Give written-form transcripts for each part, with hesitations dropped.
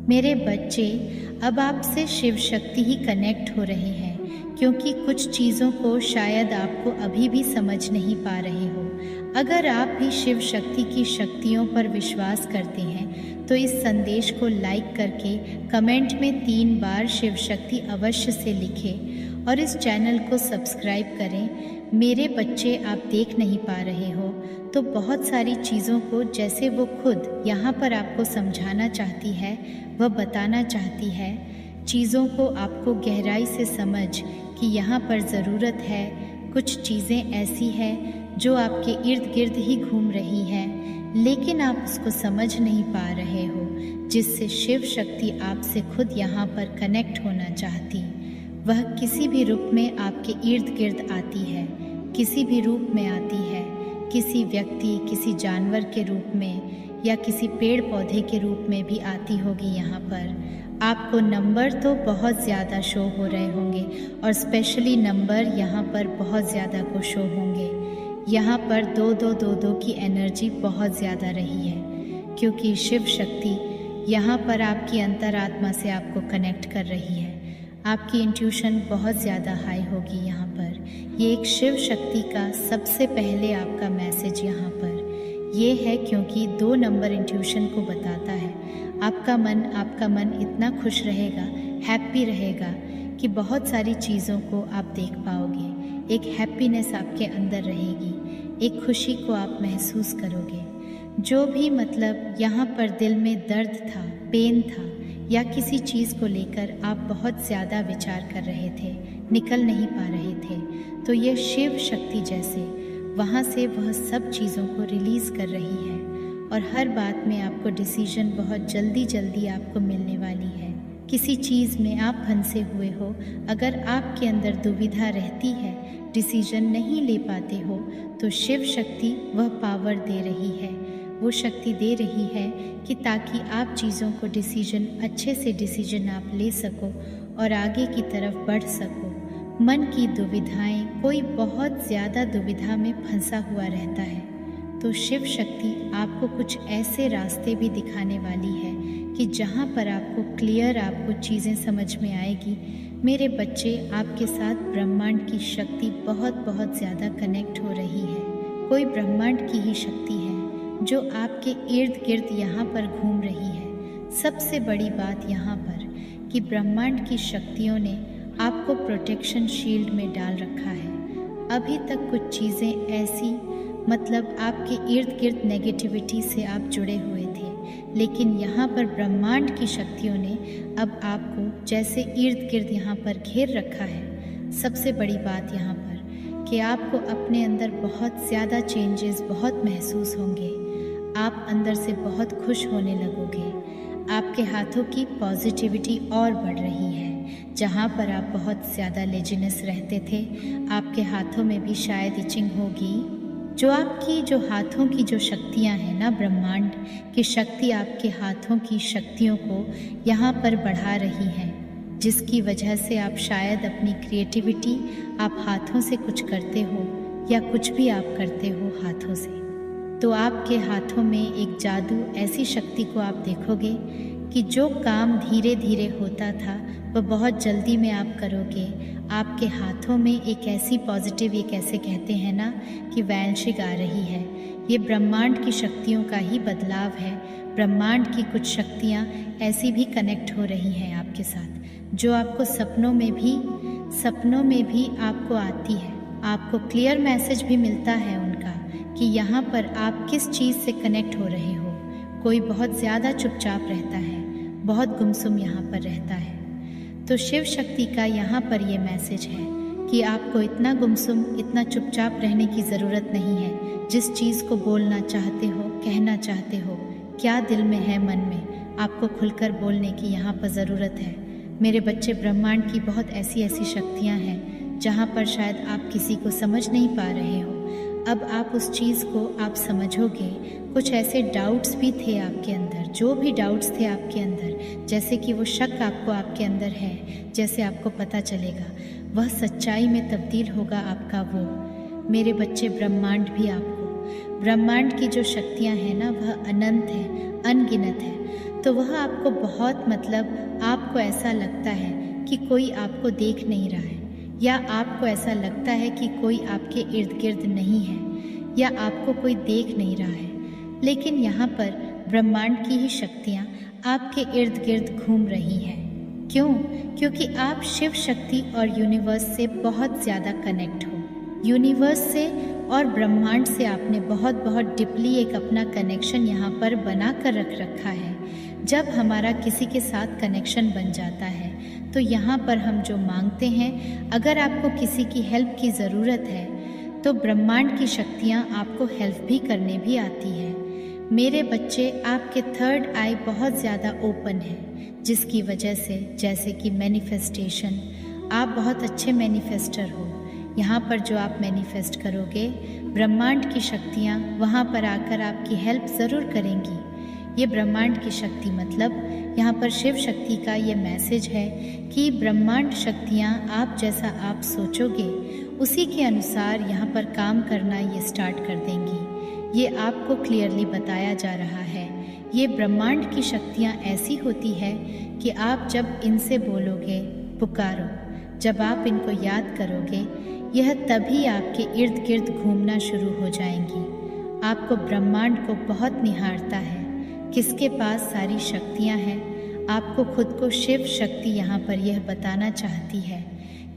मेरे बच्चे, अब आपसे शिव शक्ति ही कनेक्ट हो रहे हैं, क्योंकि कुछ चीज़ों को शायद आपको अभी भी समझ नहीं पा रहे हो। अगर आप भी शिव शक्ति की शक्तियों पर विश्वास करते हैं तो इस संदेश को लाइक करके कमेंट में 3 बार शिव शक्ति अवश्य से लिखें और इस चैनल को सब्सक्राइब करें। मेरे बच्चे, आप देख नहीं पा रहे हो तो बहुत सारी चीज़ों को जैसे वो खुद यहाँ पर आपको समझाना चाहती है, वह बताना चाहती है, चीज़ों को आपको गहराई से समझ कि यहाँ पर ज़रूरत है। कुछ चीज़ें ऐसी हैं जो आपके इर्द गिर्द ही घूम रही हैं, लेकिन आप उसको समझ नहीं पा रहे हो, जिससे शिव शक्ति आपसे खुद यहाँ पर कनेक्ट होना चाहती। वह किसी भी रूप में आपके इर्द गिर्द आती है, किसी भी रूप में आती है, किसी व्यक्ति, किसी जानवर के रूप में या किसी पेड़ पौधे के रूप में भी आती होगी। यहाँ पर आपको नंबर तो बहुत ज़्यादा शो हो रहे होंगे और स्पेशली नंबर यहाँ पर बहुत ज़्यादा को शो होंगे। यहाँ पर 2-2-2-2 की एनर्जी बहुत ज़्यादा रही है, क्योंकि शिव शक्ति यहाँ पर आपकी अंतरात्मा से आपको कनेक्ट कर रही है। आपकी इंट्यूशन बहुत ज़्यादा हाई होगी यहाँ पर। ये एक शिव शक्ति का सबसे पहले आपका मैसेज यहाँ पर ये है, क्योंकि 2 नंबर इंट्यूशन को बताता है। आपका मन इतना खुश रहेगा, हैप्पी रहेगा कि बहुत सारी चीज़ों को आप देख पाओगे। एक हैप्पीनेस आपके अंदर रहेगी, एक खुशी को आप महसूस करोगे। जो भी मतलब यहाँ पर दिल में दर्द था, पेन था या किसी चीज़ को लेकर आप बहुत ज़्यादा विचार कर रहे थे, निकल नहीं पा रहे थे, तो ये शिव शक्ति जैसे वहाँ से वह सब चीज़ों को रिलीज़ कर रही है और हर बात में आपको डिसीजन बहुत जल्दी आपको मिलने वाली है। किसी चीज़ में आप फंसे हुए हो, अगर आपके अंदर दुविधा रहती है, डिसीजन नहीं ले पाते हो, तो शिव शक्ति वह पावर दे रही है, वो शक्ति दे रही है कि ताकि आप चीज़ों को डिसीजन अच्छे से डिसीजन आप ले सको और आगे की तरफ बढ़ सको। मन की दुविधाएं, कोई बहुत ज़्यादा दुविधा में फंसा हुआ रहता है, तो शिव शक्ति आपको कुछ ऐसे रास्ते भी दिखाने वाली है कि जहाँ पर आपको क्लियर आपको चीज़ें समझ में आएगी। मेरे बच्चे, आपके साथ ब्रह्मांड की शक्ति बहुत ज़्यादा कनेक्ट हो रही है। कोई ब्रह्मांड की ही शक्ति है जो आपके इर्द गिर्द यहाँ पर घूम रही है। सबसे बड़ी बात यहाँ पर कि ब्रह्मांड की शक्तियों ने आपको प्रोटेक्शन शील्ड में डाल रखा है। अभी तक कुछ चीज़ें ऐसी मतलब आपके इर्द गिर्द नेगेटिविटी से आप जुड़े हुए थे, लेकिन यहाँ पर ब्रह्मांड की शक्तियों ने अब आपको जैसे इर्द गिर्द यहाँ पर घेर रखा है। सबसे बड़ी बात यहाँ पर कि आपको अपने अंदर बहुत ज़्यादा चेंजेस बहुत महसूस होंगे। आप अंदर से बहुत खुश होने लगोगे। आपके हाथों की पॉजिटिविटी और बढ़ रही है। जहाँ पर आप बहुत ज़्यादा लेजीनेस रहते थे, आपके हाथों में भी शायद इचिंग होगी। जो हाथों की जो शक्तियाँ हैं ना, ब्रह्मांड की शक्ति आपके हाथों की शक्तियों को यहाँ पर बढ़ा रही है, जिसकी वजह से आप शायद अपनी क्रिएटिविटी, आप हाथों से कुछ करते हो या कुछ भी आप करते हो हाथों से, तो आपके हाथों में एक जादू, ऐसी शक्ति को आप देखोगे कि जो काम धीरे धीरे होता था वह बहुत जल्दी में आप करोगे। आपके हाथों में एक ऐसी पॉजिटिव, ये कैसे कहते हैं ना कि वैनशिक आ रही है। ये ब्रह्मांड की शक्तियों का ही बदलाव है। ब्रह्मांड की कुछ शक्तियाँ ऐसी भी कनेक्ट हो रही हैं आपके साथ, जो आपको सपनों में भी आपको आती है। आपको क्लियर मैसेज भी मिलता है उनका कि यहाँ पर आप किस चीज़ से कनेक्ट हो रहे हो। कोई बहुत ज़्यादा चुपचाप रहता है, बहुत गुमसुम यहाँ पर रहता है, तो शिव शक्ति का यहाँ पर ये मैसेज है कि आपको इतना गुमसुम, इतना चुपचाप रहने की ज़रूरत नहीं है। जिस चीज़ को बोलना चाहते हो, कहना चाहते हो, क्या दिल में है, मन में, आपको खुलकर बोलने की यहाँ पर ज़रूरत है। मेरे बच्चे, ब्रह्मांड की बहुत ऐसी शक्तियाँ हैं जहाँ पर शायद आप किसी को समझ नहीं पा रहे हो। अब आप उस चीज़ को आप समझोगे। कुछ ऐसे डाउट्स भी थे आपके अंदर, जो भी डाउट्स थे आपके अंदर, जैसे कि वो शक आपके अंदर है, जैसे आपको पता चलेगा वह सच्चाई में तब्दील होगा आपका वो। मेरे बच्चे, ब्रह्मांड की जो शक्तियाँ हैं ना, वह अनंत है, अनगिनत है। तो वह आपको बहुत आपको ऐसा लगता है कि कोई आपको देख नहीं रहा है, या आपको ऐसा लगता है कि कोई आपके इर्द गिर्द नहीं है, या आपको कोई देख नहीं रहा है। लेकिन यहाँ पर ब्रह्मांड की ही शक्तियाँ आपके इर्द गिर्द घूम रही हैं। क्यों? क्योंकि आप शिव शक्ति और यूनिवर्स से बहुत ज़्यादा कनेक्ट हो। यूनिवर्स से और ब्रह्मांड से आपने बहुत डीपली एक अपना कनेक्शन यहाँ पर बना कर रख रखा है। जब हमारा किसी के साथ कनेक्शन बन जाता है तो यहाँ पर हम जो मांगते हैं, अगर आपको किसी की हेल्प की ज़रूरत है तो ब्रह्मांड की शक्तियाँ आपको हेल्प भी करने भी आती है। मेरे बच्चे, आपके थर्ड आई बहुत ज़्यादा ओपन है, जिसकी वजह से जैसे कि मैनिफेस्टेशन, आप बहुत अच्छे मैनिफेस्टर हो। यहाँ पर जो आप मैनिफेस्ट करोगे, ब्रह्मांड की शक्तियाँ वहाँ पर आकर आपकी हेल्प ज़रूर करेंगी। ये ब्रह्मांड की शक्ति यहाँ पर शिव शक्ति का ये मैसेज है कि ब्रह्मांड शक्तियाँ आप जैसा आप सोचोगे उसी के अनुसार यहाँ पर काम करना ये स्टार्ट कर देंगी। ये आपको क्लियरली बताया जा रहा है। ये ब्रह्मांड की शक्तियाँ ऐसी होती है कि आप जब इनसे बोलोगे, पुकारो, जब आप इनको याद करोगे, यह तभी आपके इर्द गिर्द घूमना शुरू हो जाएंगी। आपको ब्रह्मांड को बहुत निहारता है, किसके पास सारी शक्तियाँ हैं। आपको खुद को शिव शक्ति यहाँ पर यह बताना चाहती है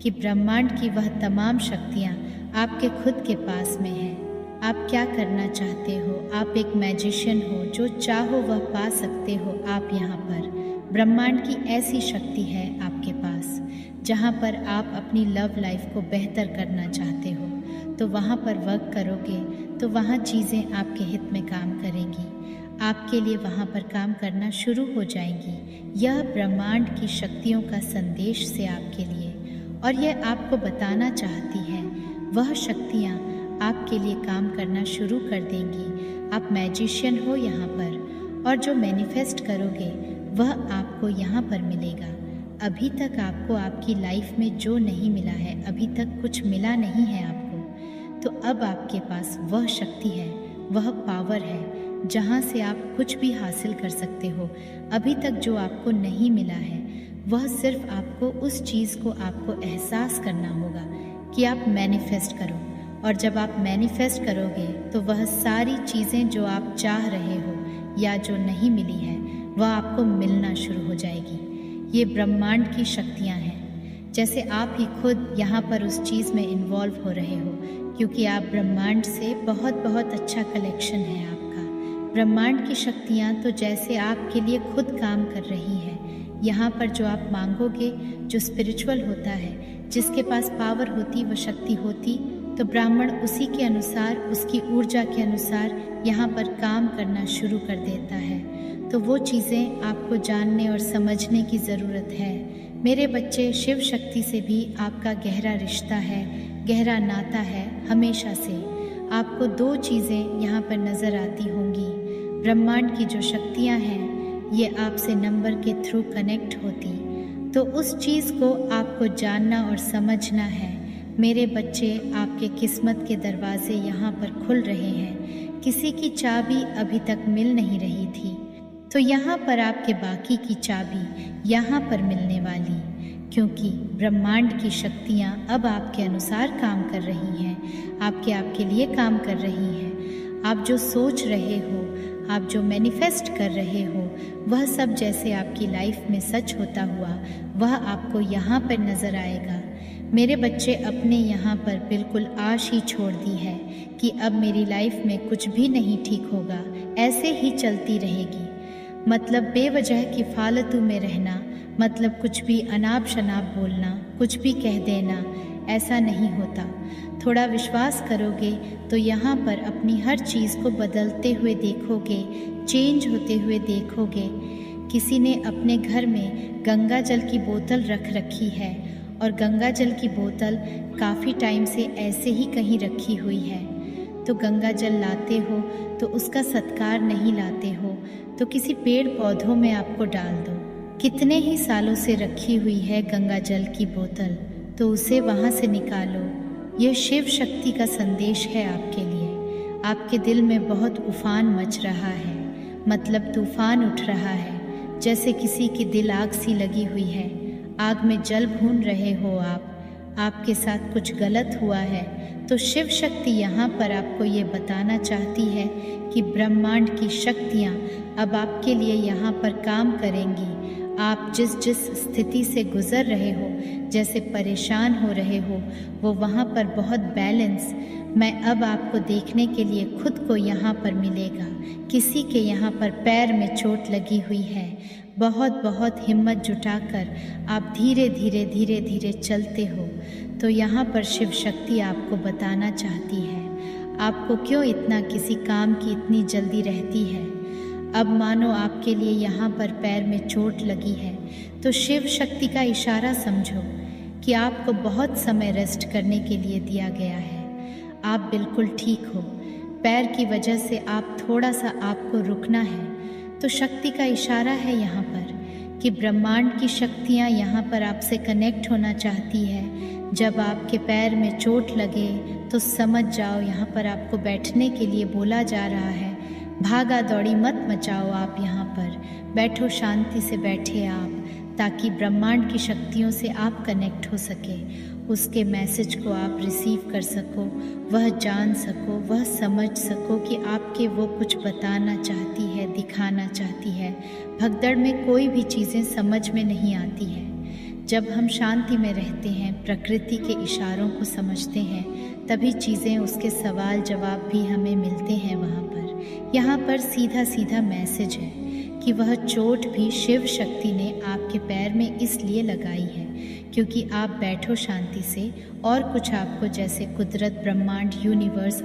कि ब्रह्मांड की वह तमाम शक्तियाँ आपके खुद के पास में हैं। आप क्या करना चाहते हो? आप एक मैजिशियन हो, जो चाहो वह पा सकते हो। आप यहाँ पर ब्रह्मांड की ऐसी शक्ति है आपके पास, जहाँ पर आप अपनी लव लाइफ को बेहतर करना चाहते हो, तो वहाँ पर वर्क करोगे तो वहाँ चीज़ें आपके हित में काम करेंगी, आपके लिए वहाँ पर काम करना शुरू हो जाएंगी। यह ब्रह्मांड की शक्तियों का संदेश से आपके लिए, और यह आपको बताना चाहती है, वह शक्तियाँ आपके लिए काम करना शुरू कर देंगी। आप मैजिशियन हो यहाँ पर, और जो मैनिफेस्ट करोगे वह आपको यहाँ पर मिलेगा। अभी तक आपको आपकी लाइफ में जो नहीं मिला है, अभी तक कुछ मिला नहीं है आपको, तो अब आपके पास वह शक्ति है, वह पावर है, जहाँ से आप कुछ भी हासिल कर सकते हो। अभी तक जो आपको नहीं मिला है, वह सिर्फ आपको उस चीज़ को आपको एहसास करना होगा कि आप मैनिफेस्ट करो, और जब आप मैनिफेस्ट करोगे तो वह सारी चीज़ें जो आप चाह रहे हो या जो नहीं मिली है, वह आपको मिलना शुरू हो जाएगी। ये ब्रह्मांड की शक्तियाँ हैं। जैसे आप ही खुद यहाँ पर उस चीज़ में इन्वॉल्व हो रहे हो, क्योंकि आप ब्रह्मांड से बहुत अच्छा कलेक्शन है आपका। ब्रह्मांड की शक्तियाँ तो जैसे आपके लिए खुद काम कर रही है। यहाँ पर जो आप मांगोगे, जो स्पिरिचुअल होता है, जिसके पास पावर होती, वह शक्ति होती, तो ब्राह्मण उसी के अनुसार, उसकी ऊर्जा के अनुसार यहाँ पर काम करना शुरू कर देता है। तो वो चीज़ें आपको जानने और समझने की ज़रूरत है। मेरे बच्चे, शिव शक्ति से भी आपका गहरा रिश्ता है, गहरा नाता है हमेशा से। आपको दो चीज़ें यहाँ पर नज़र आती होंगी। ब्रह्मांड की जो शक्तियाँ हैं, ये आपसे नंबर के थ्रू कनेक्ट होती, तो उस चीज़ को आपको जानना और समझना है। मेरे बच्चे, आपके किस्मत के दरवाजे यहाँ पर खुल रहे हैं। किसी की चाबी अभी तक मिल नहीं रही थी, तो यहाँ पर आपके बाकी की चाबी यहाँ पर मिलने वाली, क्योंकि ब्रह्मांड की शक्तियाँ अब आपके अनुसार काम कर रही हैं, आपके लिए काम कर रही हैं। आप जो सोच रहे हो, आप जो मैनिफेस्ट कर रहे हो, वह सब जैसे आपकी लाइफ में सच होता हुआ, वह आपको यहाँ पर नज़र आएगा। मेरे बच्चे, अपने यहाँ पर बिल्कुल आश ही छोड़ दी है कि अब मेरी लाइफ में कुछ भी नहीं ठीक होगा, ऐसे ही चलती रहेगी। बेवजह की फालतू में रहना, कुछ भी अनाप शनाप बोलना, कुछ भी कह देना, ऐसा नहीं होता। थोड़ा विश्वास करोगे तो यहाँ पर अपनी हर चीज़ को बदलते हुए देखोगे, चेंज होते हुए देखोगे। किसी ने अपने घर में गंगा जल की बोतल रख रखी है, और गंगा जल की बोतल काफ़ी टाइम से ऐसे ही कहीं रखी हुई है, तो गंगा जल लाते हो तो उसका सत्कार नहीं लाते हो, तो किसी पेड़ पौधों में आपको डाल दो। कितने ही सालों से रखी हुई है गंगा जल की बोतल, तो उसे वहाँ से निकालो। यह शिव शक्ति का संदेश है आपके लिए। आपके दिल में बहुत उफान मच रहा है, तूफान उठ रहा है। जैसे किसी की दिल आग सी लगी हुई है, आग में जल भून रहे हो आपके साथ कुछ गलत हुआ है, तो शिव शक्ति यहाँ पर आपको ये बताना चाहती है कि ब्रह्मांड की शक्तियाँ अब आपके लिए यहाँ पर काम करेंगी। आप जिस जिस स्थिति से गुज़र रहे हो, जैसे परेशान हो रहे हो, वो वहाँ पर बहुत बैलेंस मैं अब आपको देखने के लिए खुद को यहाँ पर मिलेगा। किसी के यहाँ पर पैर में चोट लगी हुई है, बहुत बहुत हिम्मत जुटाकर आप धीरे धीरे धीरे धीरे चलते हो, तो यहाँ पर शिव शक्ति आपको बताना चाहती है आपको क्यों इतना किसी काम की इतनी जल्दी रहती है। अब मानो आपके लिए यहाँ पर पैर में चोट लगी है, तो शिव शक्ति का इशारा समझो कि आपको बहुत समय रेस्ट करने के लिए दिया गया है। आप बिल्कुल ठीक हो, पैर की वजह से आप थोड़ा सा आपको रुकना है, तो शक्ति का इशारा है यहाँ पर कि ब्रह्मांड की शक्तियाँ यहाँ पर आपसे कनेक्ट होना चाहती है। जब आपके पैर में चोट लगे तो समझ जाओ यहाँ पर आपको बैठने के लिए बोला जा रहा है। भागा दौड़ी मत मचाओ, आप यहाँ पर बैठो, शांति से बैठे आप, ताकि ब्रह्मांड की शक्तियों से आप कनेक्ट हो सके, उसके मैसेज को आप रिसीव कर सको, वह जान सको, वह समझ सको कि आपके वो कुछ बताना चाहती है, दिखाना चाहती है। भगदड़ में कोई भी चीज़ें समझ में नहीं आती है। जब हम शांति में रहते हैं, प्रकृति के इशारों को समझते हैं, तभी चीज़ें, उसके सवाल जवाब भी हमें मिलते हैं। वहाँ पर यहाँ पर सीधा सीधा मैसेज है कि वह चोट भी शिव शक्ति ने आपके पैर में इसलिए लगाई है क्योंकि आप बैठो शांति से, और कुछ आपको जैसे कुदरत, ब्रह्मांड, यूनिवर्स